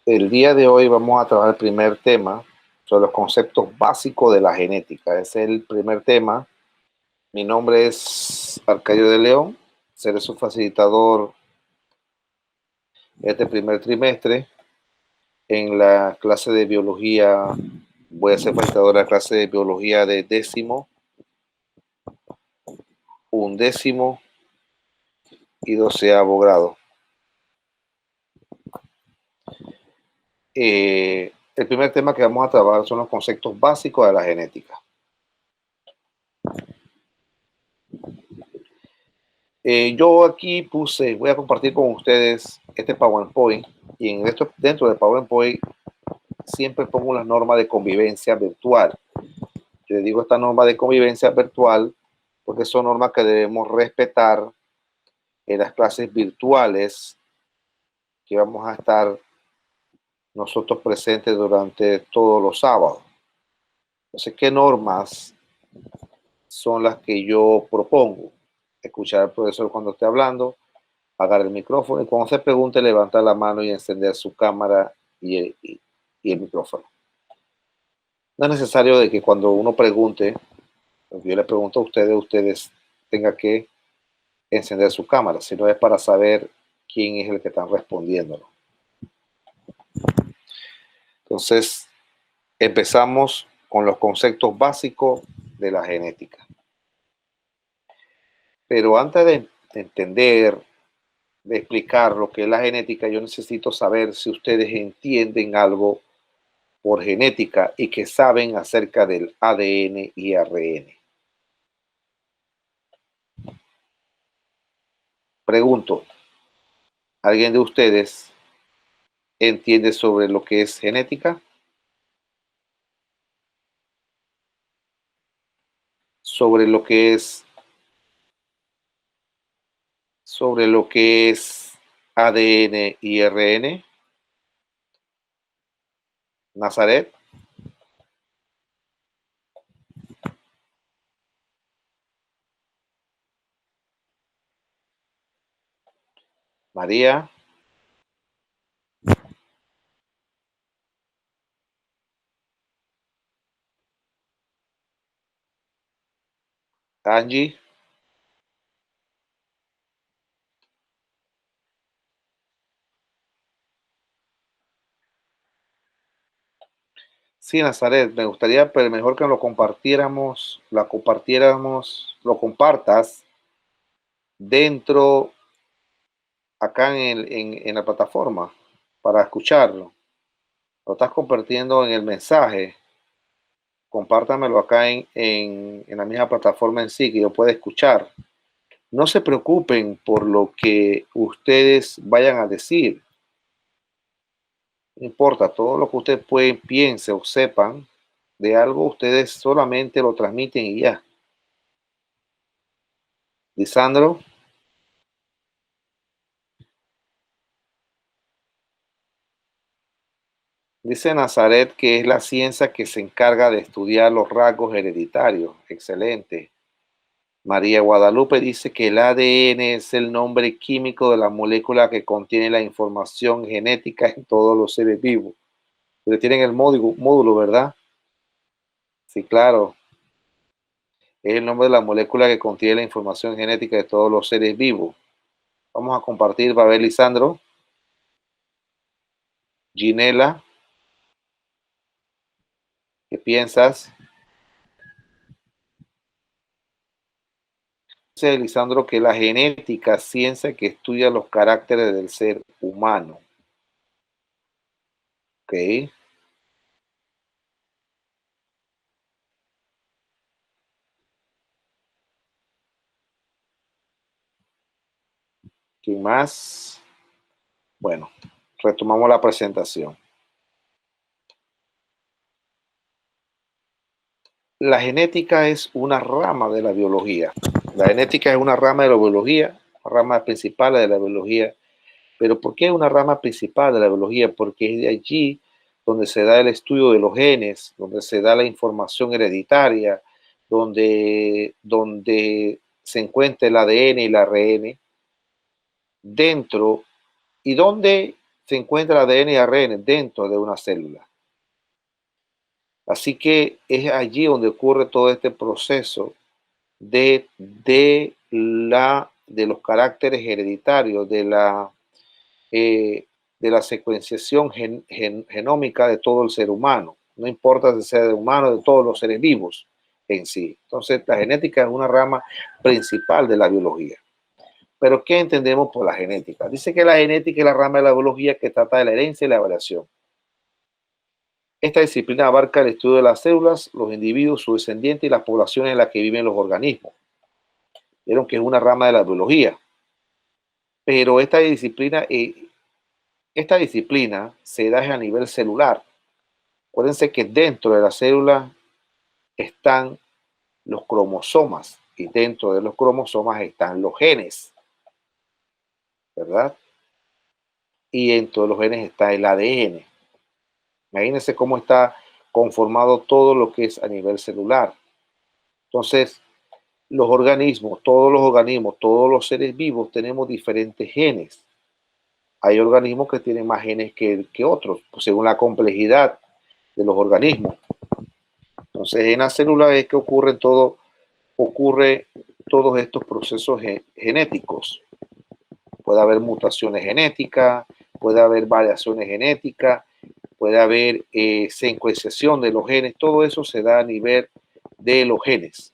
El día de hoy vamos a trabajar el primer tema sobre los conceptos básicos de la genética. Ese es el primer tema. Mi nombre es Arcadio de León, seré su facilitador este primer trimestre. En la clase de biología, voy a ser facilitador de la clase de biología de décimo, undécimo y doceavo grado. El primer tema que vamos a trabajar son los conceptos básicos de la genética. Yo aquí voy a compartir con ustedes este PowerPoint y dentro del PowerPoint siempre pongo una norma de convivencia virtual. Yo le digo esta norma de convivencia virtual porque son normas que debemos respetar en las clases virtuales que vamos a estar nosotros presentes durante todos los sábados. Entonces, ¿qué normas son las que yo propongo? Escuchar al profesor cuando esté hablando, apagar el micrófono y cuando se pregunte levantar la mano y encender su cámara y el micrófono. No es necesario de que cuando uno pregunte, yo le pregunto a ustedes tengan que encender su cámara, sino es para saber quién es el que está respondiendo. Entonces, empezamos con los conceptos básicos de la genética. Pero antes de entender, de explicar lo que es la genética, yo necesito saber si ustedes entienden algo por genética y que saben acerca del ADN y ARN. Pregunto, ¿alguien de ustedes entiende sobre lo que es genética? Sobre lo que es ADN y ARN. Nazaret. María. Angie. Sí, Nazaret, me gustaría, pero mejor que lo compartiéramos, lo compartas dentro, acá en la plataforma, para escucharlo. Lo estás compartiendo en el mensaje. Compártamelo acá en la misma plataforma en sí, que yo pueda escuchar. No se preocupen por lo que ustedes vayan a decir. No importa, todo lo que ustedes piensen o sepan de algo, ustedes solamente lo transmiten y ya. Lisandro. Dice Nazaret que es la ciencia que se encarga de estudiar los rasgos hereditarios. Excelente. María Guadalupe dice que el ADN es el nombre químico de la molécula que contiene la información genética en todos los seres vivos. Ustedes tienen el módulo, ¿verdad? Sí, claro. Es el nombre de la molécula que contiene la información genética de todos los seres vivos. Vamos a compartir, Babel Lisandro. Ginela. ¿Qué piensas? Dice Lisandro que la genética, ciencia que estudia los caracteres del ser humano. Ok. ¿Quién más? Bueno, retomamos la presentación. La genética es una rama de la biología. La genética es una rama de la biología, rama principal de la biología. Pero ¿por qué una rama principal de la biología? Porque es de allí donde se da el estudio de los genes, donde se da la información hereditaria, donde se encuentra el ADN y el ARN dentro y donde se encuentra ADN y ARN dentro de una célula. Así que es allí donde ocurre todo este proceso de los caracteres hereditarios, de la secuenciación genómica de todo el ser humano. No importa si sea de humano, de todos los seres vivos en sí. Entonces, la genética es una rama principal de la biología. Pero, ¿qué entendemos por la genética? Dice que la genética es la rama de la biología que trata de la herencia y la variación. Esta disciplina abarca el estudio de las células, los individuos, sus descendientes y las poblaciones en las que viven los organismos. Vieron que es una rama de la biología. Pero esta disciplina se da a nivel celular. Acuérdense que dentro de la célula están los cromosomas y dentro de los cromosomas están los genes, ¿verdad? Y dentro de los genes está el ADN. Imagínense cómo está conformado todo lo que es a nivel celular. Entonces, todos los seres vivos tenemos diferentes genes. Hay organismos que tienen más genes que otros, pues, según la complejidad de los organismos. Entonces, en la célula es que ocurre todos estos procesos genéticos. Puede haber mutaciones genéticas, puede haber variaciones genéticas, puede haber secuenciación de los genes, todo eso se da a nivel de los genes.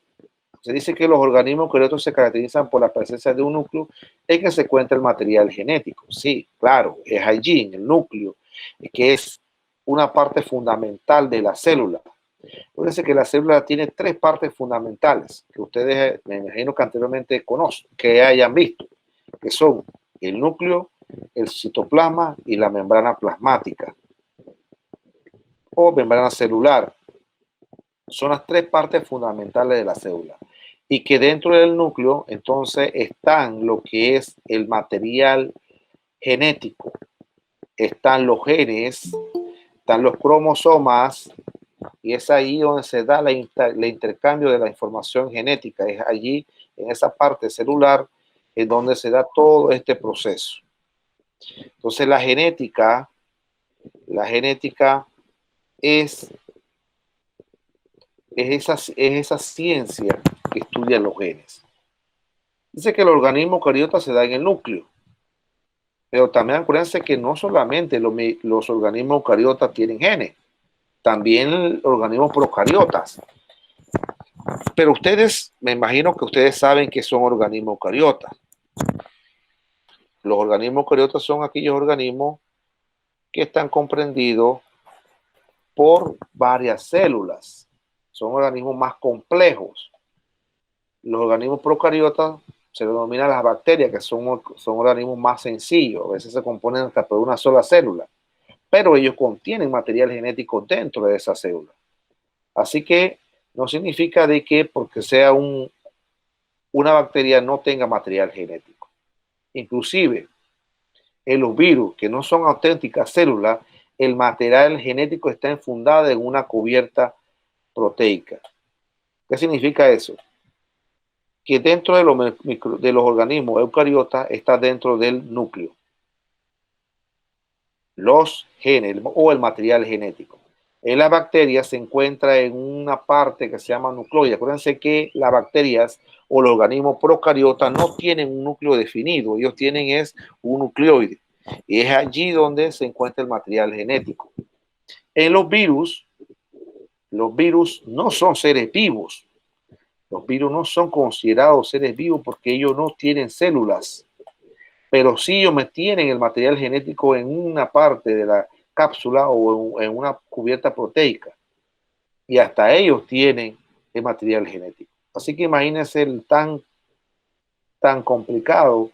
Se dice que los organismos eucariotas se caracterizan por la presencia de un núcleo en que se encuentra el material genético. Sí, claro, es allí, en el núcleo, que es una parte fundamental de la célula. Fíjense que la célula tiene tres partes fundamentales que ustedes, me imagino que anteriormente conocen, que hayan visto, que son el núcleo, el citoplasma y la membrana plasmática o membrana celular. Son las tres partes fundamentales de la célula. Y que dentro del núcleo, entonces, están lo que es el material genético, están los genes, están los cromosomas, y es ahí donde se da el intercambio de la información genética. Es allí, en esa parte celular, en donde se da todo este proceso. Entonces, la genética es esa ciencia que estudia los genes. Dice que el organismo eucariota se da en el núcleo, pero también acuérdense que no solamente los organismos eucariotas tienen genes, también organismos procariotas. Pero ustedes, me imagino que ustedes saben que son organismos eucariotas. Los organismos eucariotas son aquellos organismos que están comprendidos por varias células. Son organismos más complejos. Los organismos procariotas se denominan las bacterias, que son organismos más sencillos. A veces se componen hasta por una sola célula, pero ellos contienen material genético dentro de esa célula. Así que no significa de que porque sea una bacteria no tenga material genético. Inclusive en los virus, que no son auténticas células, el material genético está enfundado en una cubierta proteica. ¿Qué significa eso? Que dentro de los organismos eucariotas está dentro del núcleo los genes o el material genético. En las bacterias se encuentra en una parte que se llama nucleoide. Acuérdense que las bacterias o los organismos procariotas no tienen un núcleo definido, ellos tienen un nucleoide. Y es allí donde se encuentra el material genético. En los virus no son seres vivos. Los virus no son considerados seres vivos porque ellos no tienen células, pero sí ellos tienen el material genético en una parte de la cápsula o en una cubierta proteica. Y hasta ellos tienen el material genético. Así que imagínense el tan complicado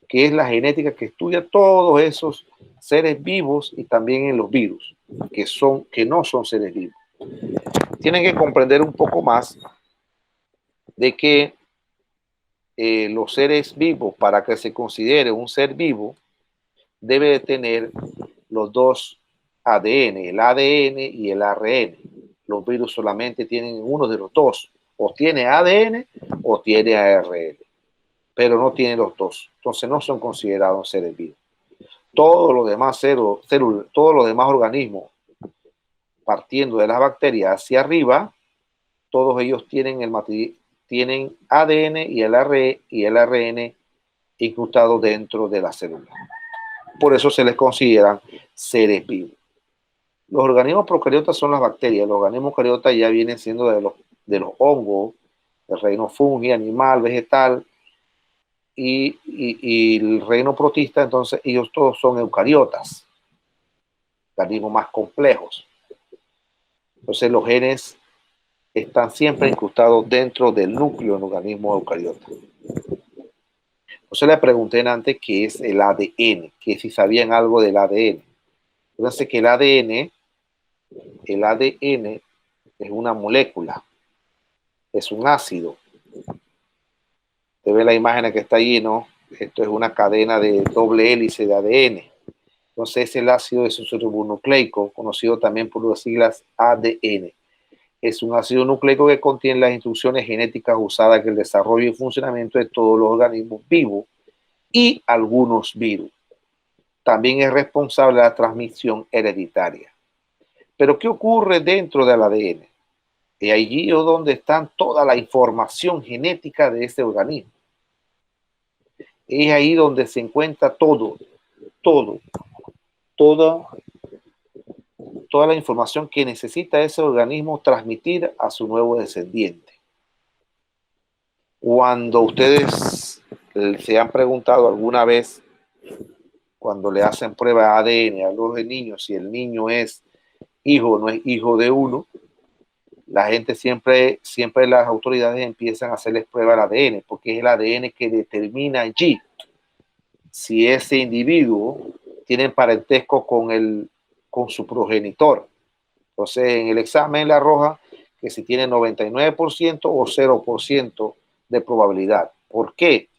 que es la genética que estudia todos esos seres vivos y también en los virus, que no son seres vivos. Tienen que comprender un poco más de que los seres vivos, para que se considere un ser vivo, debe de tener los dos ADN, el ADN y el ARN. Los virus solamente tienen uno de los dos, o tiene ADN o tiene ARN, pero no tiene los dos. Entonces no son considerados seres vivos. todos los demás células, todos los demás organismos, partiendo de las bacterias hacia arriba, todos ellos tienen tienen ADN y el ARN incrustados dentro de la célula. Por eso se les consideran seres vivos. Los organismos procariotas son las bacterias. Los organismos eucariotas ya vienen siendo de los hongos, el reino fungi, animal, vegetal y el reino protista. Entonces ellos todos son eucariotas, organismos más complejos. Entonces los genes están siempre incrustados dentro del núcleo del organismo eucariota. Entonces le pregunté antes qué es el ADN, que si sabían algo del ADN. Fíjense que el ADN es una molécula, es un ácido. Usted ve la imagen que está ahí, ¿no? Esto es una cadena de doble hélice de ADN. Entonces es el ácido desoxirribonucleico, conocido también por las siglas ADN. Es un ácido nucleico que contiene las instrucciones genéticas usadas en el desarrollo y funcionamiento de todos los organismos vivos y algunos virus. También es responsable de la transmisión hereditaria. Pero ¿qué ocurre dentro del ADN? Y allí es donde está toda la información genética de ese organismo. Es ahí donde se encuentra toda la información que necesita ese organismo transmitir a su nuevo descendiente. Cuando ustedes se han preguntado alguna vez, cuando le hacen prueba de ADN a los niños, si el niño es hijo o no es hijo de uno, la gente siempre las autoridades empiezan a hacerles prueba del ADN, porque es el ADN que determina allí si ese individuo tiene parentesco con su progenitor. Entonces, en el examen le arroja que si tiene 99% o 0% de probabilidad. ¿Por qué?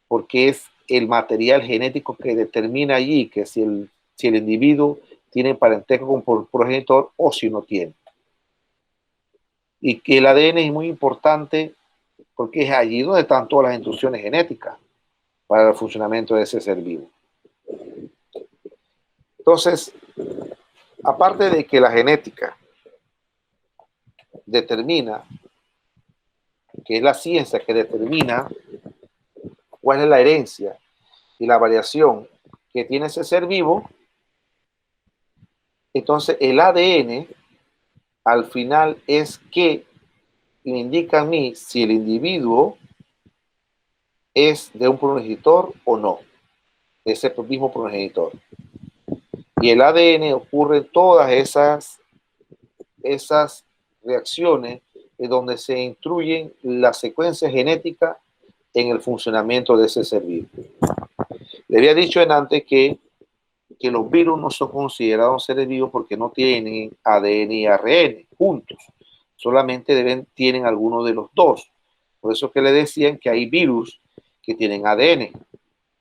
Porque es el material genético que determina allí que si el individuo tiene parentesco con el progenitor o si no tiene. Y que el ADN es muy importante porque es allí donde están todas las instrucciones genéticas para el funcionamiento de ese ser vivo. Entonces, aparte de que la genética determina, que es la ciencia que determina cuál es la herencia y la variación que tiene ese ser vivo, entonces el ADN al final es que me indica a mí si el individuo es de un progenitor o no, ese mismo progenitor. Y el ADN ocurre todas esas reacciones en donde se instruyen la secuencia genética en el funcionamiento de ese ser vivo. Le había dicho antes que los virus no son considerados seres vivos porque no tienen ADN y ARN juntos, solamente tienen alguno de los dos. Por eso que le decían que hay virus que tienen ADN.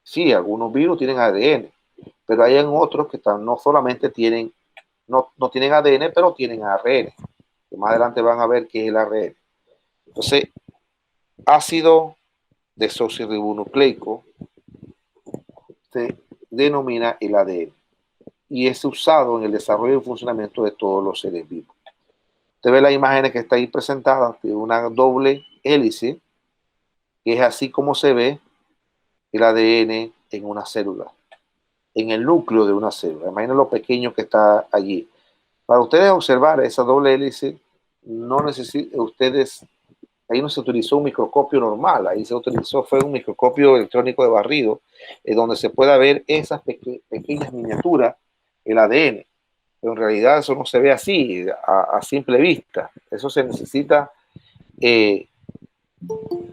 Sí, algunos virus tienen ADN, pero hay otros que no solamente tienen, no tienen ADN, pero tienen ARN. Que más adelante van a ver qué es el ARN. Entonces, ácido desoxirribonucleico se denomina el ADN y es usado en el desarrollo y funcionamiento de todos los seres vivos. Usted ve las imágenes que está ahí presentadas de una doble hélice, que es así como se ve el ADN en una célula, en el núcleo de una célula. Imaginen lo pequeño que está allí. Para ustedes observar esa doble hélice, no necesitan ustedes, ahí no se utilizó un microscopio normal, ahí se utilizó fue un microscopio electrónico de barrido, donde se pueda ver esas pequeñas miniaturas, el ADN. Pero en realidad eso no se ve así, a simple vista. Eso se necesita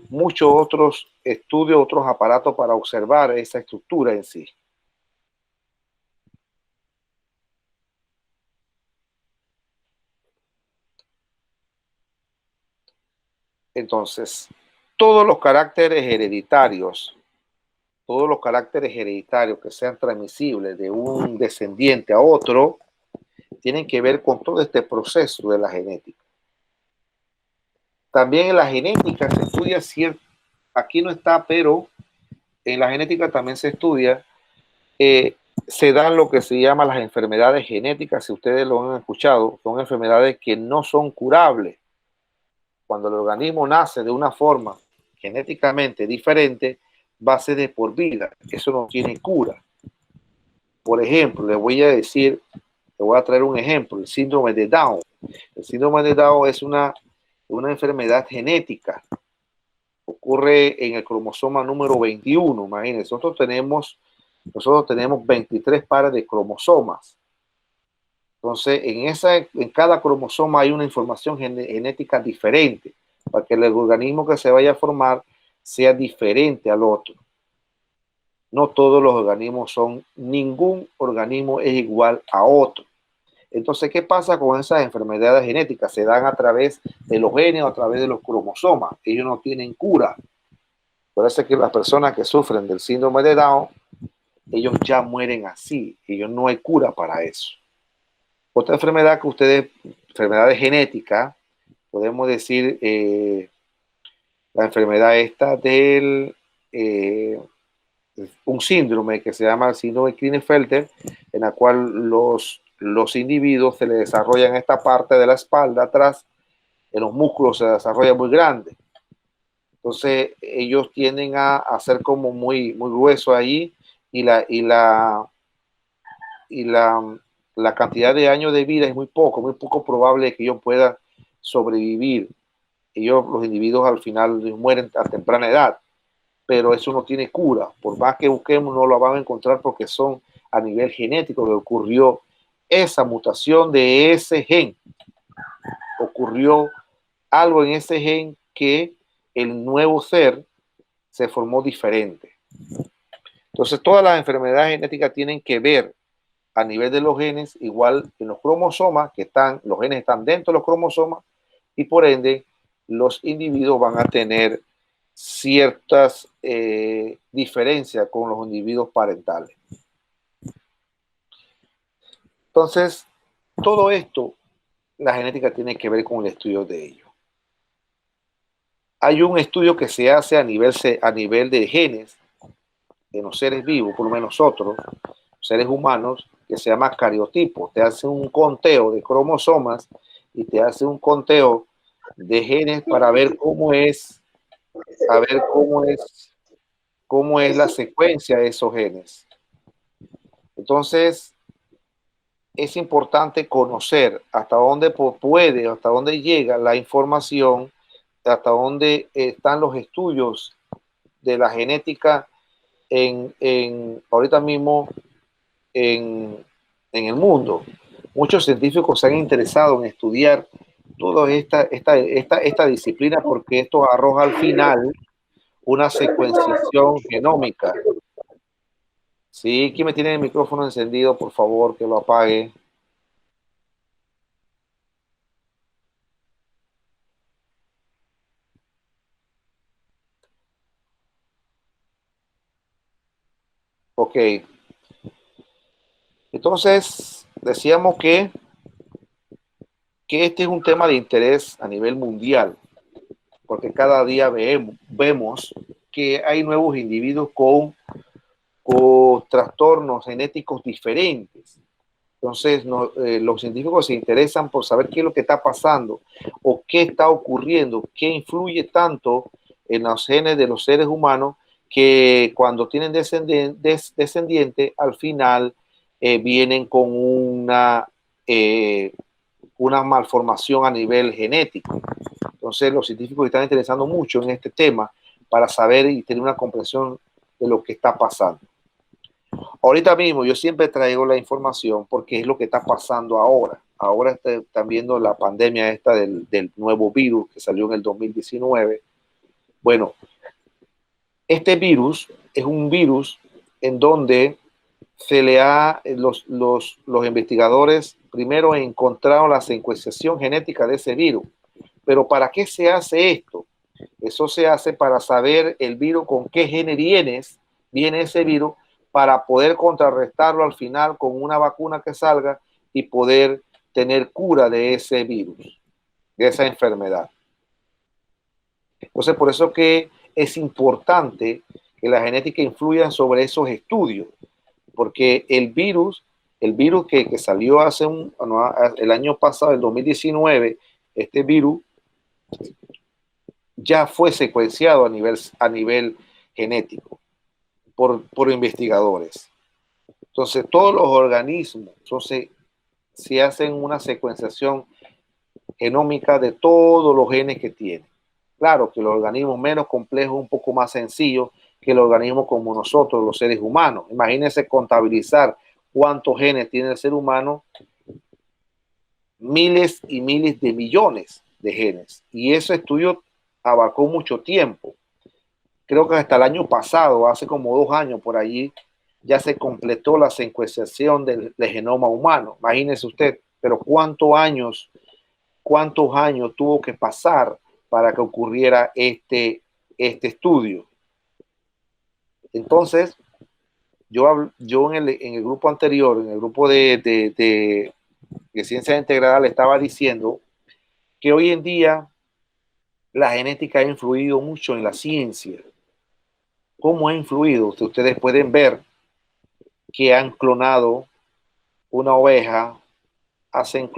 muchos otros estudios, otros aparatos para observar esa estructura en sí. Entonces, todos los caracteres hereditarios que sean transmisibles de un descendiente a otro, tienen que ver con todo este proceso de la genética. También en la genética se estudia aquí no está, pero en la genética también se estudia se dan lo que se llama las enfermedades genéticas, si ustedes lo han escuchado, son enfermedades que no son curables. Cuando el organismo nace de una forma genéticamente diferente, va a ser de por vida. Eso no tiene cura. Por ejemplo, le voy a traer un ejemplo, el síndrome de Down. El síndrome de Down es una enfermedad genética. Ocurre en el cromosoma número 21. Imagínense, nosotros tenemos 23 pares de cromosomas. Entonces, en cada cromosoma hay una información genética diferente para que el organismo que se vaya a formar sea diferente al otro. No todos los organismos ningún organismo es igual a otro. Entonces, ¿qué pasa con esas enfermedades genéticas? Se dan a través de los genes o a través de los cromosomas. Ellos no tienen cura. Por eso es que las personas que sufren del síndrome de Down, ellos ya mueren así. Ellos no hay cura para eso. Otra enfermedad enfermedades genéticas, podemos decir la enfermedad esta un síndrome que se llama el síndrome de Klinefelter, en la cual los individuos se les desarrollan esta parte de la espalda atrás, en los músculos se desarrolla muy grande. Entonces ellos tienden a ser como muy, muy gruesos ahí y la cantidad de años de vida es muy poco probable que ellos puedan sobrevivir. Los individuos al final mueren a temprana edad, pero eso no tiene cura. Por más que busquemos, no lo vamos a encontrar porque son a nivel genético que ocurrió esa mutación de ese gen. Ocurrió algo en ese gen que el nuevo ser se formó diferente. Entonces, todas las enfermedades genéticas tienen que ver a nivel de los genes, igual en los cromosomas, los genes están dentro de los cromosomas y por ende los individuos van a tener ciertas diferencias con los individuos parentales. Entonces, todo esto, la genética tiene que ver con el estudio de ello. Hay un estudio que se hace a nivel de genes en los seres vivos, por lo menos nosotros, seres humanos, que se llama cariotipo. Te hace un conteo de cromosomas y te hace un conteo de genes para ver cómo es la secuencia de esos genes. Entonces, es importante conocer hasta dónde hasta dónde llega la información, hasta dónde están los estudios de la genética ahorita mismo en el mundo. Muchos científicos se han interesado en estudiar toda esta disciplina porque esto arroja al final una secuenciación genómica. Sí, ¿quién me tiene el micrófono encendido? Por favor, que lo apague. Ok. Entonces, decíamos que este es un tema de interés a nivel mundial, porque cada día vemos que hay nuevos individuos con trastornos genéticos diferentes. Entonces, los científicos se interesan por saber qué es lo que está pasando o qué está ocurriendo, qué influye tanto en los genes de los seres humanos que cuando tienen descendiente, al final vienen con una malformación a nivel genético. Entonces, los científicos están interesando mucho en este tema para saber y tener una comprensión de lo que está pasando. Ahorita mismo yo siempre traigo la información porque es lo que está pasando ahora. Ahora están viendo la pandemia esta del nuevo virus que salió en el 2019. Bueno, este virus es un virus en donde los investigadores primero encontraron la secuenciación genética de ese virus. Pero ¿para qué se hace esto? Eso se hace para saber el virus con qué gene viene ese virus para poder contrarrestarlo al final con una vacuna que salga y poder tener cura de ese virus, de esa enfermedad. Entonces, por eso que es importante que la genética influya sobre esos estudios, porque el virus que salió el año pasado, el 2019, este virus ya fue secuenciado a nivel genético por investigadores. Entonces, todos los organismos, entonces, se hacen una secuenciación genómica de todos los genes que tienen. Claro que los organismos menos complejos, un poco más sencillos que los organismos como nosotros, los seres humanos. Imagínense contabilizar cuántos genes tiene el ser humano, miles y miles de millones de genes. Y ese estudio abarcó mucho tiempo. Creo que hasta el año pasado, hace como 2 años por allí, ya se completó la secuenciación del genoma humano. Imagínese usted, pero cuántos años tuvo que pasar para que ocurriera este estudio. Entonces, yo en el grupo anterior, en el grupo de ciencia integral, le estaba diciendo que hoy en día la genética ha influido mucho en la ciencia. ¿Cómo ha influido? Ustedes pueden ver que han clonado una oveja, hacen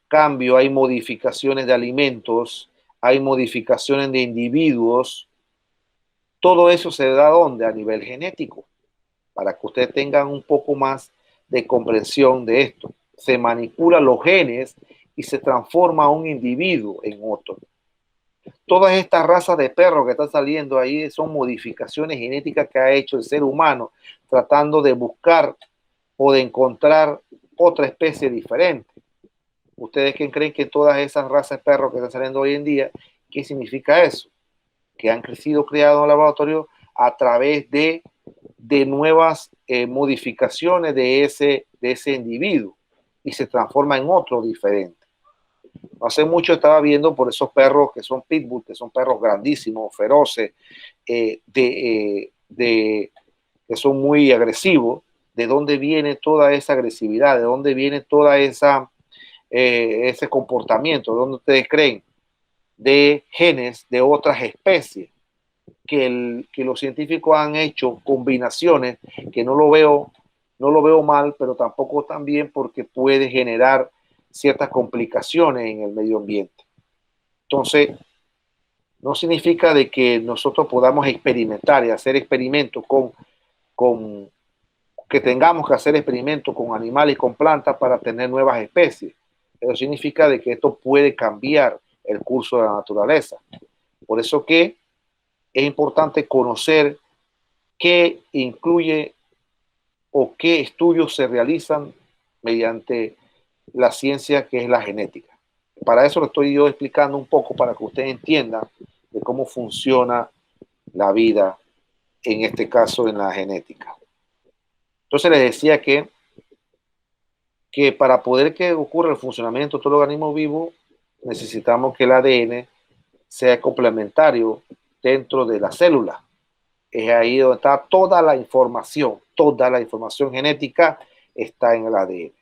cambio, hay modificaciones de alimentos, hay modificaciones de individuos. Todo eso se da ¿dónde? A nivel genético, para que ustedes tengan un poco más de comprensión de esto. Se manipulan los genes y se transforma un individuo en otro. Todas estas razas de perros que están saliendo ahí son modificaciones genéticas que ha hecho el ser humano tratando de buscar o de encontrar otra especie diferente. ¿Ustedes qué creen que todas esas razas de perros que están saliendo hoy en día, qué significa eso? Que han crecido, creados en el laboratorio a través de nuevas modificaciones de ese individuo y se transforma en otro diferente. No hace mucho estaba viendo por esos perros que son pitbull, que son perros grandísimos, feroces, que son muy agresivos. ¿De dónde viene toda esa agresividad? ¿De dónde viene toda ese comportamiento? ¿De dónde ustedes creen? De genes de otras especies que los científicos han hecho combinaciones que no lo veo mal, pero tampoco tan bien porque puede generar ciertas complicaciones en el medio ambiente. Entonces, no significa de que nosotros podamos experimentar y hacer experimentos que tengamos que hacer experimentos con animales y con plantas para tener nuevas especies. Pero significa de que esto puede cambiar el curso de la naturaleza. Por eso que es importante conocer qué incluye o qué estudios se realizan mediante la ciencia que es la genética. Para eso lo estoy yo explicando un poco para que ustedes entiendan de cómo funciona la vida, en este caso en la genética. Entonces les decía que para poder que ocurra el funcionamiento de todo el organismo vivo, necesitamos que el ADN sea complementario dentro de la célula. Es ahí donde está toda la información genética está en el ADN.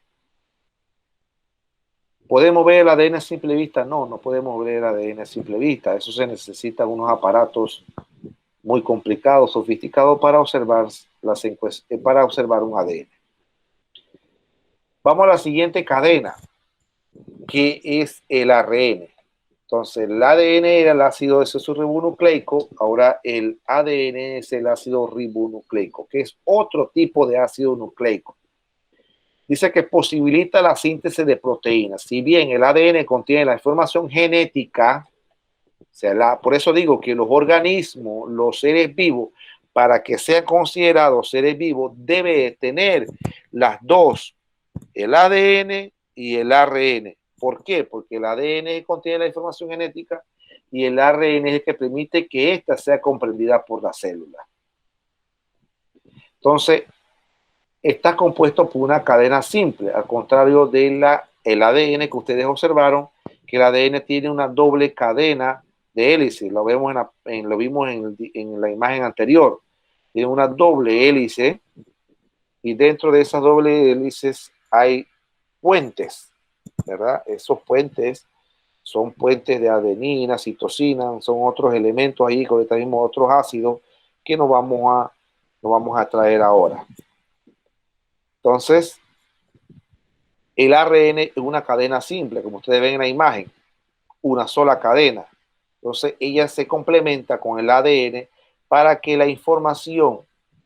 ¿Podemos ver el ADN a simple vista? No, no podemos ver el ADN a simple vista. Eso se necesitan unos aparatos muy complicados, sofisticados para observar un ADN. Vamos a la siguiente cadena, que es el ARN. Entonces, el ADN era el ácido desoxirribonucleico, ahora el ADN es el ácido ribonucleico, que es otro tipo de ácido nucleico. Dice que posibilita la síntesis de proteínas. Si bien el ADN contiene la información genética, o sea, por eso digo que los organismos, los seres vivos, para que sean considerados seres vivos, debe tener las dos, el ADN y el ARN. ¿Por qué? Porque el ADN contiene la información genética y el ARN es el que permite que ésta sea comprendida por la célula. Entonces, está compuesto por una cadena simple, al contrario del ADN que ustedes observaron, que el ADN tiene una doble cadena de hélice. Lo vimos en la imagen anterior. Tiene una doble hélice y dentro de esas dobles hélices hay puentes, ¿verdad? Esos puentes son puentes de adenina, citosina, son otros elementos ahí, con también otros ácidos que nos vamos a traer ahora. Entonces, el ARN es una cadena simple, como ustedes ven en la imagen, una sola cadena. Entonces, ella se complementa con el ADN para que la información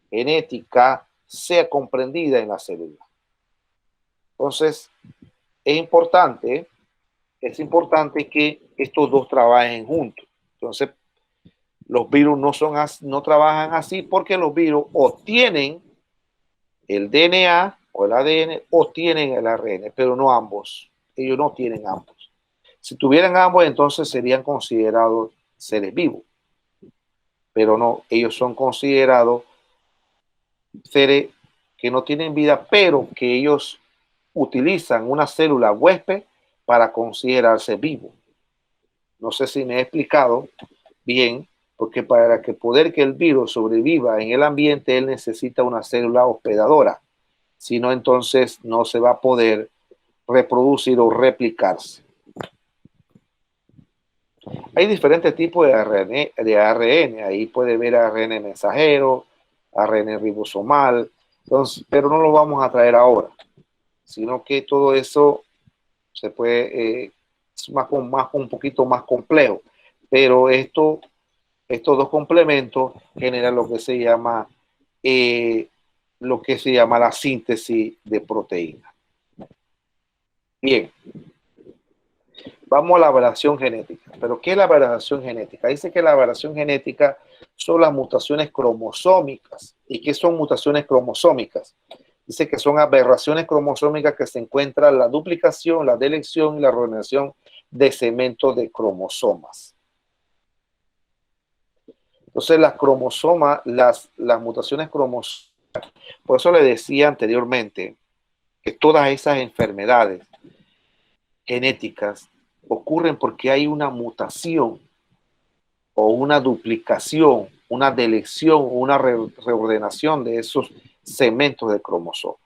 genética sea comprendida en la célula. Entonces, es importante que estos dos trabajen juntos. Entonces, los virus no trabajan así porque los virus o tienen el DNA o el ADN o tienen el ARN, pero no ambos. Ellos no tienen ambos. Si tuvieran ambos, entonces serían considerados seres vivos, pero no, ellos son considerados seres que no tienen vida, pero que ellos utilizan una célula huésped para considerarse vivos. No sé si me he explicado bien, porque para que poder que el virus sobreviva en el ambiente, él necesita una célula hospedadora. Si no, entonces no se va a poder reproducir o replicarse. Hay diferentes tipos de ARN. Ahí puede ver ARN mensajero, ARN ribosomal, entonces, pero no lo vamos a traer ahora, sino que todo eso se puede, es un poquito más complejo, pero estos dos complementos generan lo que se llama la síntesis de proteínas. Bien, vamos a la variación genética. ¿Pero qué es la variación genética? Dice que la variación genética son las mutaciones cromosómicas. ¿Y qué son mutaciones cromosómicas? Dice que son aberraciones cromosómicas que se encuentran la duplicación, la deleción y la reorganización de segmentos de cromosomas. Entonces, las mutaciones cromosómicas, por eso le decía anteriormente que todas esas enfermedades genéticas ocurren porque hay una mutación o una duplicación, una deleción o una reordenación de esos segmentos de cromosoma.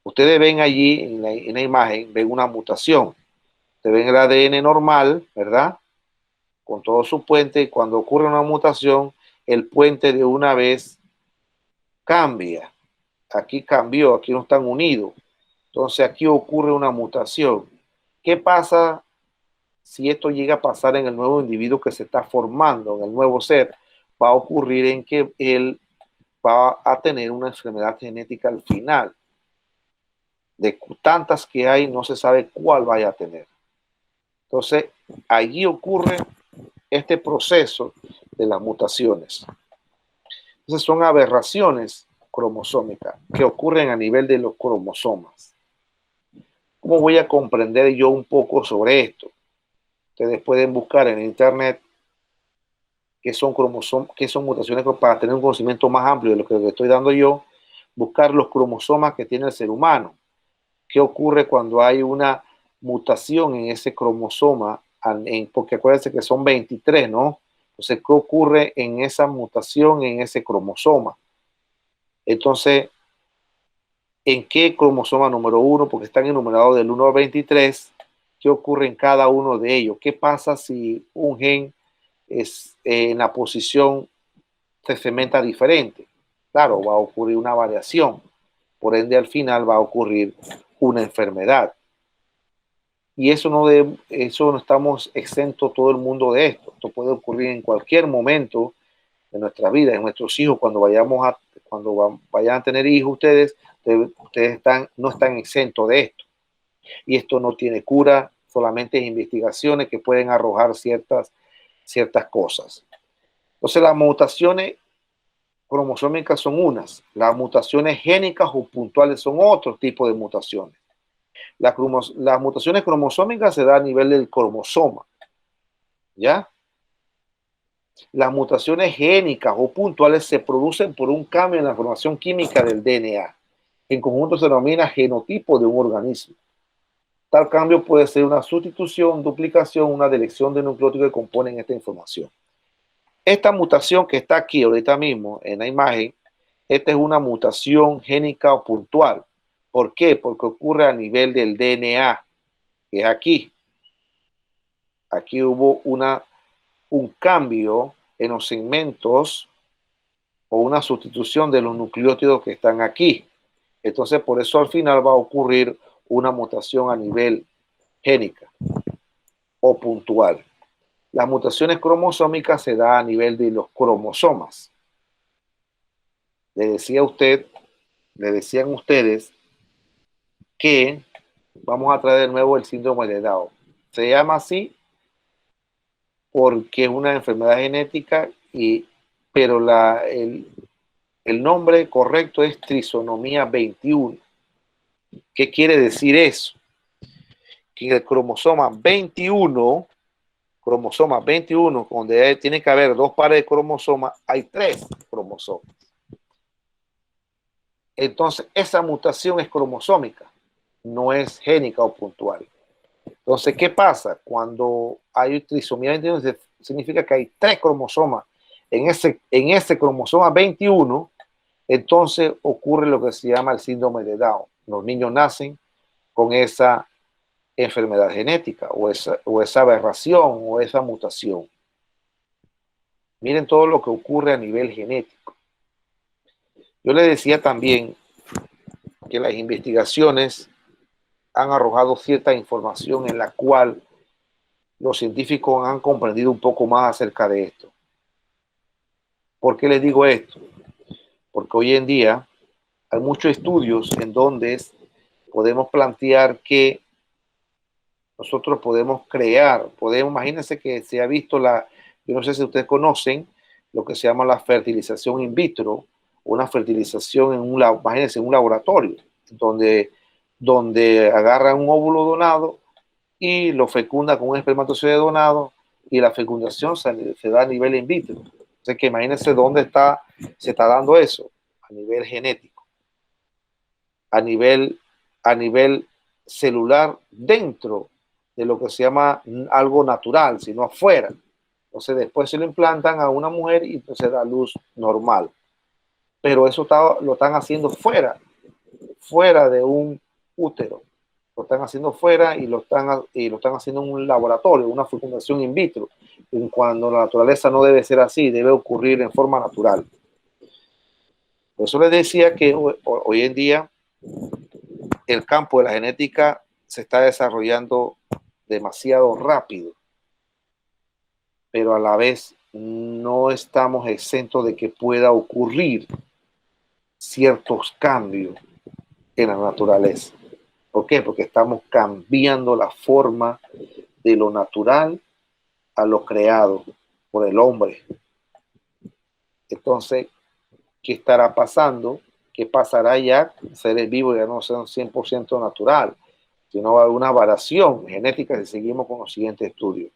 Ustedes ven allí en la imagen, ven una mutación. Ustedes ven el ADN normal, ¿verdad? Con todo su puente, y cuando ocurre una mutación, el puente de una vez cambia. Aquí cambió, aquí no están unidos. Entonces aquí ocurre una mutación. ¿Qué pasa si esto llega a pasar en el nuevo individuo que se está formando, en el nuevo ser? Va a ocurrir en que él va a tener una enfermedad genética al final. De tantas que hay, no se sabe cuál vaya a tener. Entonces, allí ocurre este proceso de las mutaciones. Entonces, son aberraciones cromosómicas que ocurren a nivel de los cromosomas. ¿Cómo voy a comprender yo un poco sobre esto? Ustedes pueden buscar en internet qué son mutaciones para tener un conocimiento más amplio de lo que les estoy dando yo. Buscar los cromosomas que tiene el ser humano. ¿Qué ocurre cuando hay una mutación en ese cromosoma? Porque acuérdense que son 23, ¿no? Entonces, ¿qué ocurre en esa mutación en ese cromosoma? Entonces, ¿en qué cromosoma número 1? Porque están enumerados del 1 al 23. ¿Qué ocurre en cada uno de ellos? ¿Qué pasa si un gen es en la posición se segmenta diferente? Claro, va a ocurrir una variación. Por ende, al final va a ocurrir una enfermedad. Y eso no estamos exentos todo el mundo de esto. Esto puede ocurrir en cualquier momento de nuestra vida, en nuestros hijos, cuando vayan a tener hijos ustedes no están exentos de esto. Y esto no tiene cura, solamente investigaciones que pueden arrojar ciertas cosas. Entonces, las mutaciones cromosómicas son unas, las mutaciones génicas o puntuales son otro tipo de mutaciones. Las mutaciones cromosómicas se dan a nivel del cromosoma, ¿ya? Las mutaciones génicas o puntuales se producen por un cambio en la formación química del DNA. En conjunto se denomina genotipo de un organismo. Tal cambio puede ser una sustitución, duplicación, una deleción de nucleótidos que componen esta información. Esta mutación que está aquí ahorita mismo en la imagen, esta es una mutación génica o puntual. ¿Por qué? Porque ocurre a nivel del DNA, que es aquí. Aquí hubo un cambio en los segmentos o una sustitución de los nucleótidos que están aquí. Entonces, por eso al final va a ocurrir una mutación a nivel génica o puntual. Las mutaciones cromosómicas se dan a nivel de los cromosomas. Le decía a usted, le decían ustedes que vamos a traer de nuevo el síndrome de Down. Se llama así porque es una enfermedad genética, pero el nombre correcto es trisonomía 21. ¿Qué quiere decir eso? Que en el cromosoma 21, donde tiene que haber dos pares de cromosomas, hay 3 cromosomas. Entonces, esa mutación es cromosómica, no es génica o puntual. Entonces, ¿qué pasa? Cuando hay trisomía 21, significa que hay 3 cromosomas en ese cromosoma 21, entonces ocurre lo que se llama el síndrome de Down. Los niños nacen con esa enfermedad genética o esa aberración o esa mutación. Miren todo lo que ocurre a nivel genético. Yo les decía también que las investigaciones han arrojado cierta información en la cual los científicos han comprendido un poco más acerca de esto. ¿Por qué les digo esto? Porque hoy en día hay muchos estudios en donde podemos plantear que nosotros podemos crear, imagínense que se ha visto yo no sé si ustedes conocen lo que se llama la fertilización in vitro, una fertilización imagínense, en un laboratorio, donde agarran un óvulo donado y lo fecunda con un espermatozoide donado y la fecundación se da a nivel in vitro. Entonces, que imagínense dónde se está dando eso, a nivel genético, a nivel celular, dentro de lo que se llama algo natural, sino afuera. Entonces después se lo implantan a una mujer y entonces da luz normal. Pero eso lo están haciendo fuera de un útero. Lo están haciendo fuera y lo están haciendo en un laboratorio, una fecundación in vitro, cuando la naturaleza no debe ser así, debe ocurrir en forma natural. Por eso les decía que hoy en día el campo de la genética se está desarrollando demasiado rápido, pero a la vez no estamos exentos de que pueda ocurrir ciertos cambios en la naturaleza. ¿Por qué? Porque estamos cambiando la forma de lo natural a lo creado por el hombre. Entonces, ¿qué estará pasando? ¿Qué pasará ya? Seres vivos ya no son 100% natural, sino va a haber una variación genética si seguimos con los siguientes estudios.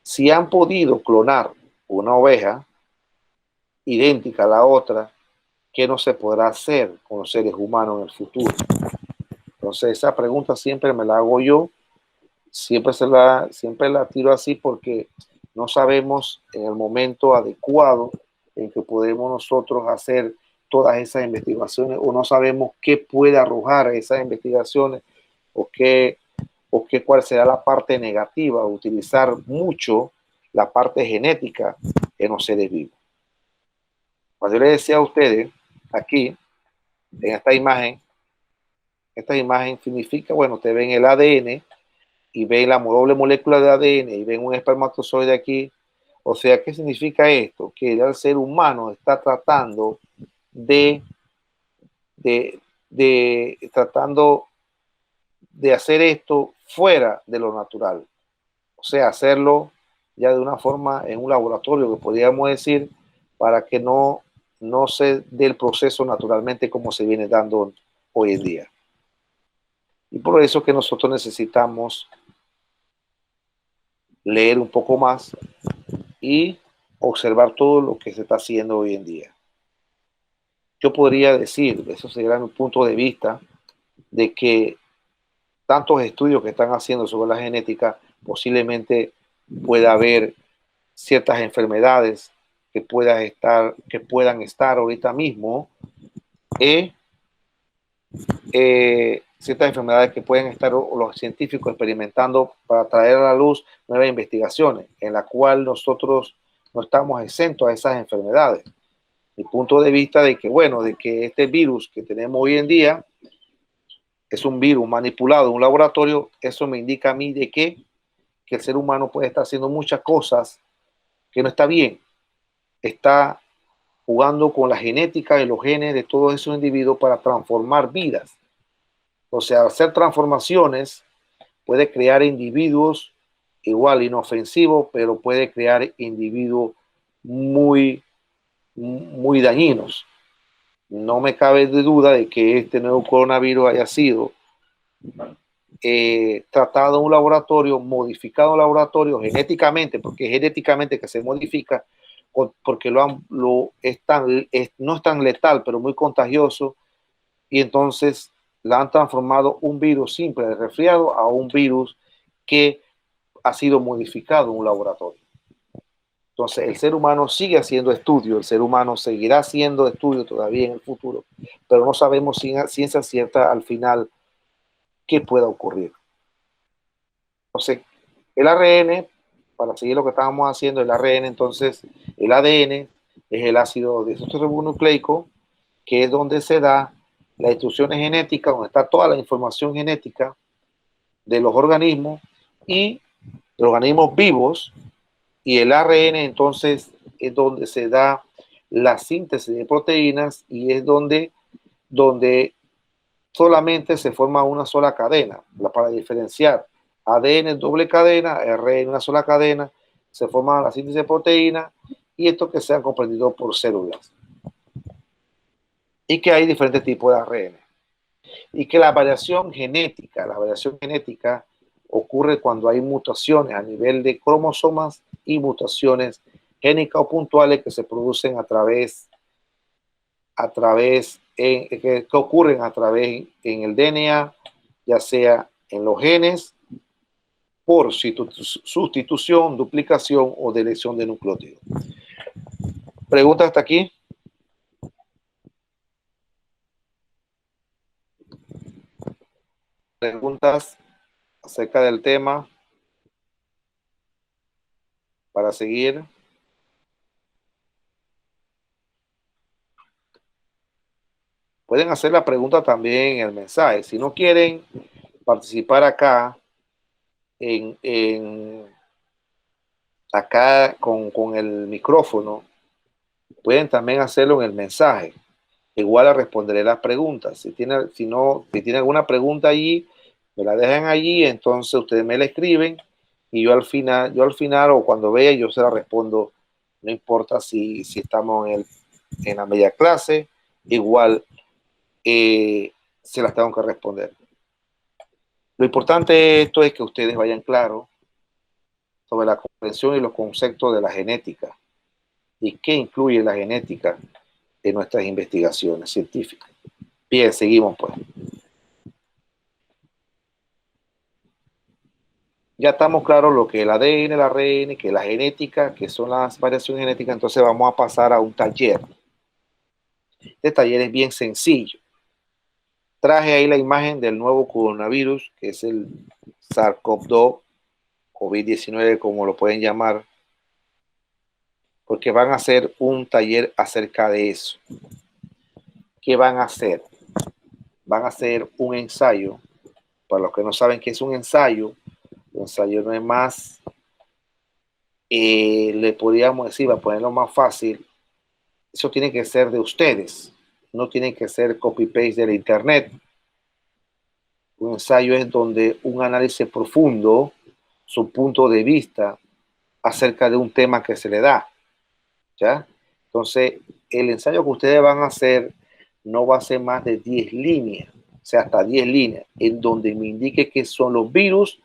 Si han podido clonar una oveja idéntica a la otra, ¿qué no se podrá hacer con los seres humanos en el futuro? Entonces, esa pregunta siempre me la hago yo, siempre la tiro así porque no sabemos en el momento adecuado en que podemos nosotros hacer todas esas investigaciones, o no sabemos qué puede arrojar esas investigaciones, cuál será la parte negativa, utilizar mucho la parte genética en los seres vivos. Cuando yo les decía a ustedes, aquí, en esta imagen significa, bueno, ustedes ven el ADN y ven la doble molécula de ADN y ven un espermatozoide aquí. O sea, ¿qué significa esto? Que el ser humano está tratando tratando de hacer esto fuera de lo natural. O sea, hacerlo ya de una forma en un laboratorio, que podríamos decir, para que no se dé el proceso naturalmente como se viene dando hoy en día. Y por eso que nosotros necesitamos leer un poco más y observar todo lo que se está haciendo hoy en día. Yo podría decir, eso sería mi punto de vista, de que tantos estudios que están haciendo sobre la genética, posiblemente pueda haber ciertas enfermedades que puedan estar ahorita mismo, ciertas enfermedades que pueden estar los científicos experimentando para traer a la luz nuevas investigaciones, en la cual nosotros no estamos exentos a esas enfermedades. Mi punto de vista de que, bueno, de que este virus que tenemos hoy en día es un virus manipulado en un laboratorio, eso me indica a mí de que el ser humano puede estar haciendo muchas cosas que no está bien. Está jugando con la genética de los genes de todos esos individuos para transformar vidas. O sea, hacer transformaciones puede crear individuos igual inofensivos, pero puede crear individuos muy dañinos. No me cabe de duda de que este nuevo coronavirus haya sido tratado en un laboratorio, modificado en un laboratorio genéticamente, porque es genéticamente que se modifica, porque no es tan letal, pero muy contagioso, y entonces la han transformado un virus simple de resfriado a un virus que ha sido modificado en un laboratorio. Entonces, el ser humano sigue haciendo estudios, el ser humano seguirá haciendo estudios todavía en el futuro, pero no sabemos sin ciencia cierta al final qué pueda ocurrir. Entonces, el ARN, para seguir lo que estábamos haciendo, el ARN, entonces, el ADN es el ácido desoxirribonucleico, que es donde se da las instrucciones genéticas, donde está toda la información genética de los organismos y los organismos vivos, y el ARN entonces es donde se da la síntesis de proteínas y es donde solamente se forma una sola cadena para diferenciar ADN doble cadena, RN una sola cadena, se forma la síntesis de proteínas y esto que sea comprendido por células. Y que hay diferentes tipos de ARN. Y que la variación genética ocurre cuando hay mutaciones a nivel de cromosomas y mutaciones génicas o puntuales que se producen que ocurren a través en el DNA, ya sea en los genes, por sustitución, duplicación o deleción de nucleótidos. ¿Preguntas hasta aquí? ¿Preguntas acerca del tema para seguir? Pueden hacer la pregunta también en el mensaje. Si no quieren participar acá, acá con el micrófono, pueden también hacerlo en el mensaje. Igual le responderé las preguntas. Si tiene alguna pregunta allí, me la dejan allí, entonces ustedes me la escriben y yo al final o cuando vea, yo se la respondo. No importa si estamos en la media clase, igual se las tengo que responder. Lo importante de esto es que ustedes vayan claros sobre la comprensión y los conceptos de la genética y qué incluye la genética en nuestras investigaciones científicas. Bien, seguimos pues. Ya estamos claros lo que es el ADN, el ARN, que es la genética, que son las variaciones genéticas, entonces vamos a pasar a un taller. Este taller es bien sencillo. Traje ahí la imagen del nuevo coronavirus, que es el SARS-CoV-2, COVID-19, como lo pueden llamar, porque van a hacer un taller acerca de eso. ¿Qué van a hacer? Van a hacer un ensayo. Para los que no saben qué es un ensayo no es más, le podríamos decir, para ponerlo más fácil, eso tiene que ser de ustedes, no tiene que ser copy-paste del internet. Un ensayo es donde un análisis profundo, su punto de vista acerca de un tema que se le da, ¿ya? Entonces, el ensayo que ustedes van a hacer no va a ser más de 10 líneas, o sea, hasta 10 líneas, en donde me indique qué son los virus,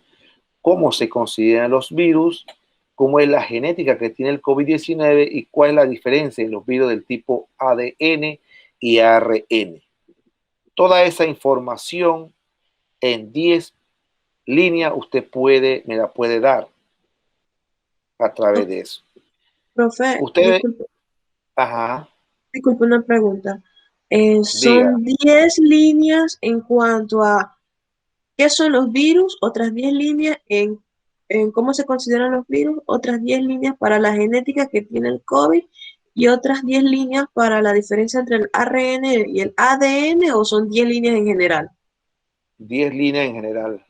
cómo se consideran los virus, cómo es la genética que tiene el COVID-19 y cuál es la diferencia en los virus del tipo ADN y ARN. Toda esa información en 10 líneas usted me la puede dar a través de eso. Profe, Ustedes, ajá, disculpe una pregunta. diga. Son 10 líneas en cuanto a qué son los virus, otras 10 líneas en cómo se consideran los virus, otras 10 líneas para la genética que tiene el COVID y otras 10 líneas para la diferencia entre el ARN y el ADN, o son 10 líneas en general? 10 líneas en general.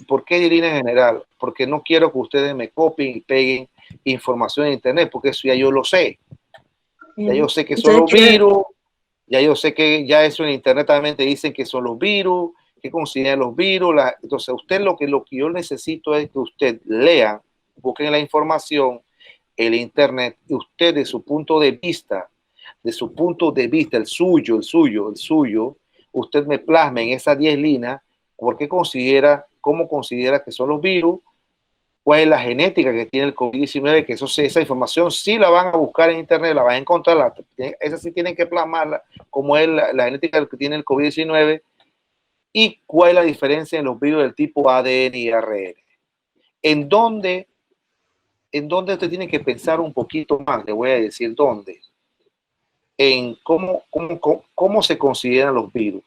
¿Por qué 10 líneas en general? Porque no quiero que ustedes me copien y peguen información en internet, porque eso ya yo lo sé. Ya yo sé que son Ustedes los quieren, virus, ya yo sé que ya eso en internet también te dicen que son los virus, que consideran los virus. Entonces, usted lo que yo necesito es que usted lea, busquen la información, el internet, y usted de su punto de vista, el suyo, usted me plasma en esas 10 líneas cómo considera que son los virus, cuál es la genética que tiene el COVID-19, que esa información sí la van a buscar en internet, la van a encontrar, esa sí tienen que plasmarla, como es la genética que tiene el COVID-19, y cuál es la diferencia en los virus del tipo ADN y ARN. ¿En dónde, en dónde usted tiene que pensar un poquito más? Le voy a decir dónde. En cómo se consideran los virus.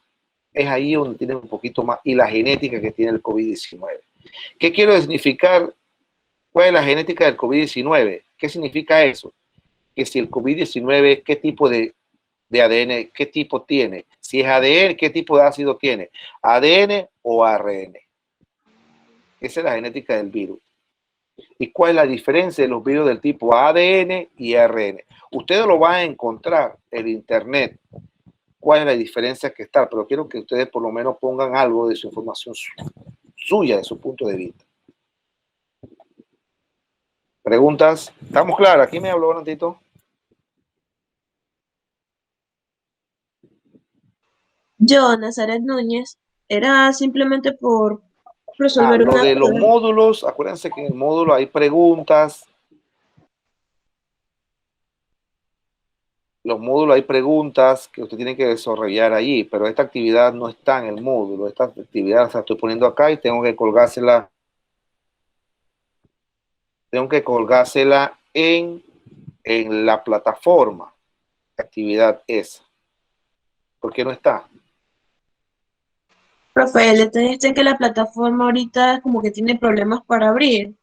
Es ahí donde tiene un poquito más, y la genética que tiene el COVID-19. ¿Qué quiero significar? ¿Cuál es la genética del COVID-19? ¿Qué significa eso? Que si el COVID-19, ¿qué tipo de ADN, qué tipo tiene? Si es ADN, ¿qué tipo de ácido tiene? ¿ADN o ARN? Esa es la genética del virus. ¿Y cuál es la diferencia de los virus del tipo ADN y ARN? Ustedes lo van a encontrar en internet. ¿Cuál es la diferencia que está? Pero quiero que ustedes por lo menos pongan algo de su información suya, de su punto de vista. ¿Preguntas? ¿Estamos claros? Aquí me habló un ratito. yo, Nazaret Núñez, era simplemente por resolver Lo una de los duda. módulos, acuérdense que en el módulo hay preguntas. Los módulos hay preguntas que usted tiene que desarrollar allí, pero esta actividad no está en el módulo. Esta actividad la estoy poniendo acá y tengo que colgársela en la plataforma. Actividad esa. ¿Por qué no está? Profe, el detalle está en que la plataforma ahorita como que tiene problemas para abrir.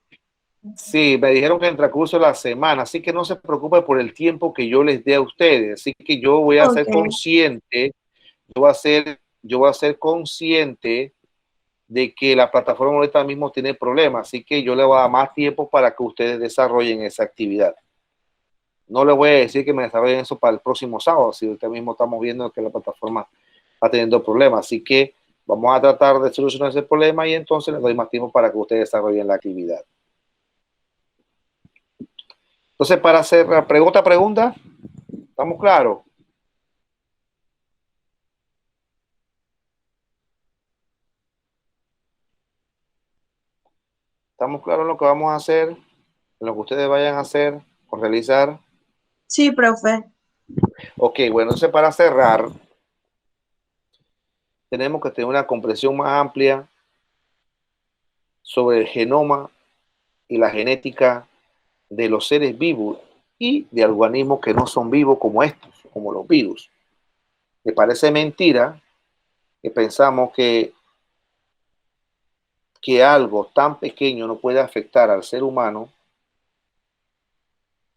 Sí, me dijeron que en el transcurso de la semana, así que no se preocupe por el tiempo que yo les dé a ustedes. Así que yo voy a Ok, ser consciente, yo voy a ser consciente de que la plataforma ahorita mismo tiene problemas, así que yo le voy a dar más tiempo para que ustedes desarrollen esa actividad. No le voy a decir que me desarrollen eso para el próximo sábado, si usted mismo estamos viendo que la plataforma está teniendo problemas, así que vamos a tratar de solucionar ese problema y entonces les doy más tiempo para que ustedes desarrollen la actividad. Entonces, para hacer la pregunta, ¿estamos claros? ¿Estamos claros en lo que vamos a hacer? En lo que ustedes vayan a hacer o realizar. sí, profe. Ok, bueno, entonces para cerrar, tenemos que tener una comprensión más amplia sobre el genoma y la genética de los seres vivos y de organismos que no son vivos como estos, como los virus. Me parece mentira que pensamos que algo tan pequeño no puede afectar al ser humano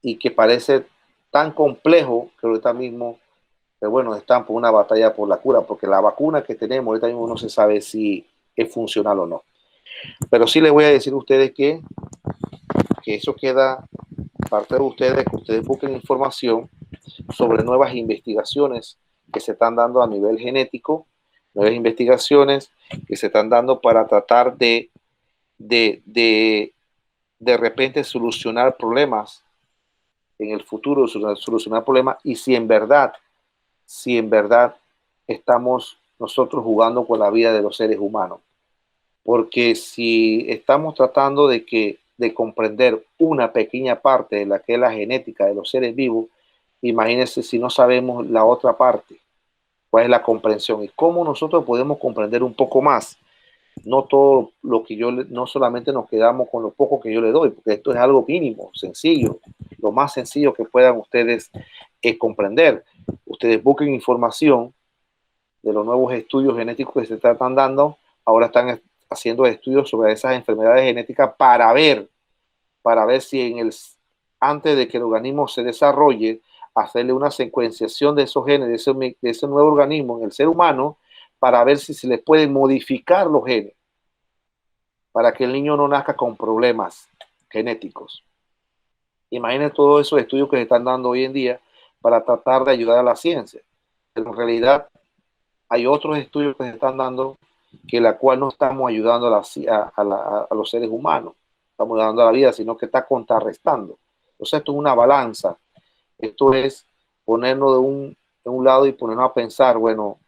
y que parece tan complejo que ahorita mismo, bueno, están por una batalla por la cura, porque la vacuna que tenemos ahorita mismo no se sabe si es funcional o no. Pero sí les voy a decir a ustedes que eso queda parte de ustedes, que ustedes busquen información sobre nuevas investigaciones que se están dando a nivel genético, nuevas investigaciones que se están dando para tratar de, de, de repente solucionar problemas en el futuro, solucionar problemas, y si en verdad estamos nosotros jugando con la vida de los seres humanos. Porque si estamos tratando de comprender una pequeña parte de la que es la genética de los seres vivos, imagínense si no sabemos la otra parte, cuál es la comprensión y cómo nosotros podemos comprender un poco más. No todo lo que no solamente nos quedamos con lo poco que yo le doy, porque esto es algo mínimo, sencillo, lo más sencillo que puedan ustedes comprender. Ustedes busquen información de los nuevos estudios genéticos que se están dando. Ahora están haciendo estudios sobre esas enfermedades genéticas para ver si antes de que el organismo se desarrolle, hacerle una secuenciación de esos genes, de ese nuevo organismo en el ser humano, para ver si se le pueden modificar los genes, para que el niño no nazca con problemas genéticos. Imaginen todos esos estudios que se están dando hoy en día para tratar de ayudar a la ciencia. Pero en realidad hay otros estudios que se están dando que la cual no estamos ayudando a los seres humanos, estamos dando a la vida, sino que está contrarrestando. Entonces esto es una balanza. Esto es ponernos de un lado y ponernos a pensar, bueno,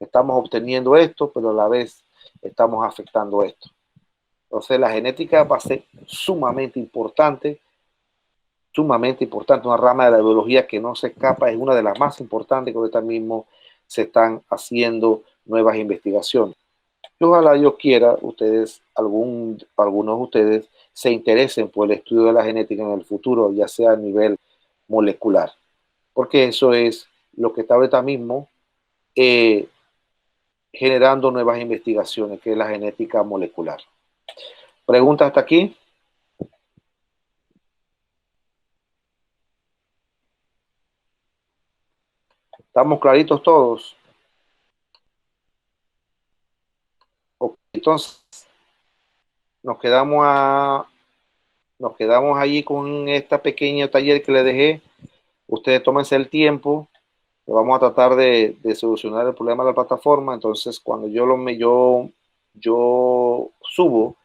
estamos obteniendo esto, pero a la vez estamos afectando esto. Entonces la genética va a ser sumamente importante, una rama de la biología que no se escapa, es una de las más importantes que ahorita mismo se están haciendo nuevas investigaciones. Y ojalá Dios quiera, algunos de ustedes se interesen por el estudio de la genética en el futuro, ya sea a nivel molecular, porque eso es lo que está ahorita mismo generando nuevas investigaciones, que es la genética molecular. ¿Preguntas hasta aquí? ¿Estamos claritos todos? Okay, entonces, nos quedamos allí con esta pequeña taller que les dejé. Ustedes tómense el tiempo. Vamos a tratar de solucionar el problema de la plataforma. Entonces, cuando yo subo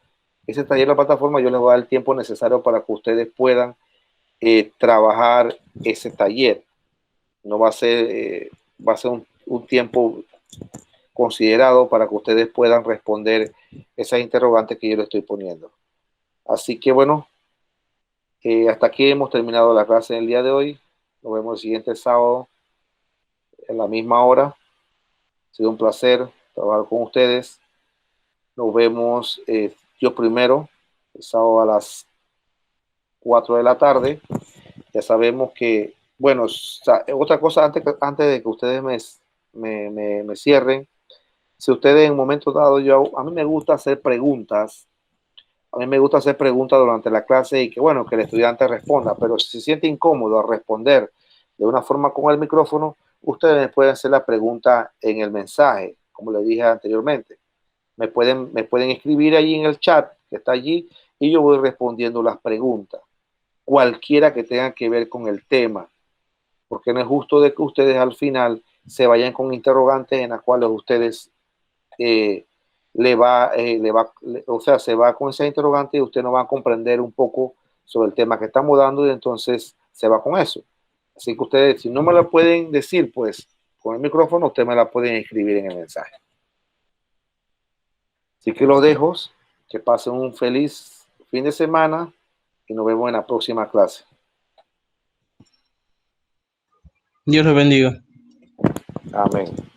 ese taller a la plataforma, yo les voy a dar el tiempo necesario para que ustedes puedan trabajar ese taller. No va a ser, va a ser un tiempo considerado para que ustedes puedan responder esas interrogantes que yo les estoy poniendo. Así que bueno, hasta aquí hemos terminado la clase del día de hoy. Nos vemos el siguiente sábado en la misma hora. Ha sido un placer trabajar con ustedes. Nos vemos yo primero, el sábado a las 4 de la tarde. Ya sabemos que, bueno, otra cosa antes de que ustedes me cierren. Si ustedes en un momento dado, a mí me gusta hacer preguntas. A mí me gusta hacer preguntas durante la clase y que, bueno, que el estudiante responda, pero si se siente incómodo a responder de una forma con el micrófono, ustedes me pueden hacer la pregunta en el mensaje, como les dije anteriormente. Me pueden escribir ahí en el chat que está allí y yo voy respondiendo las preguntas, cualquiera que tenga que ver con el tema, porque no es justo de que ustedes al final se vayan con interrogantes en las cuales ustedes o sea, se va con esa interrogante y usted no va a comprender un poco sobre el tema que estamos dando y entonces se va con eso. Así que ustedes, si no me la pueden decir, pues con el micrófono, ustedes me la pueden escribir en el mensaje. Así que los dejo, que pasen un feliz fin de semana y nos vemos en la próxima clase. Dios los bendiga. Amén.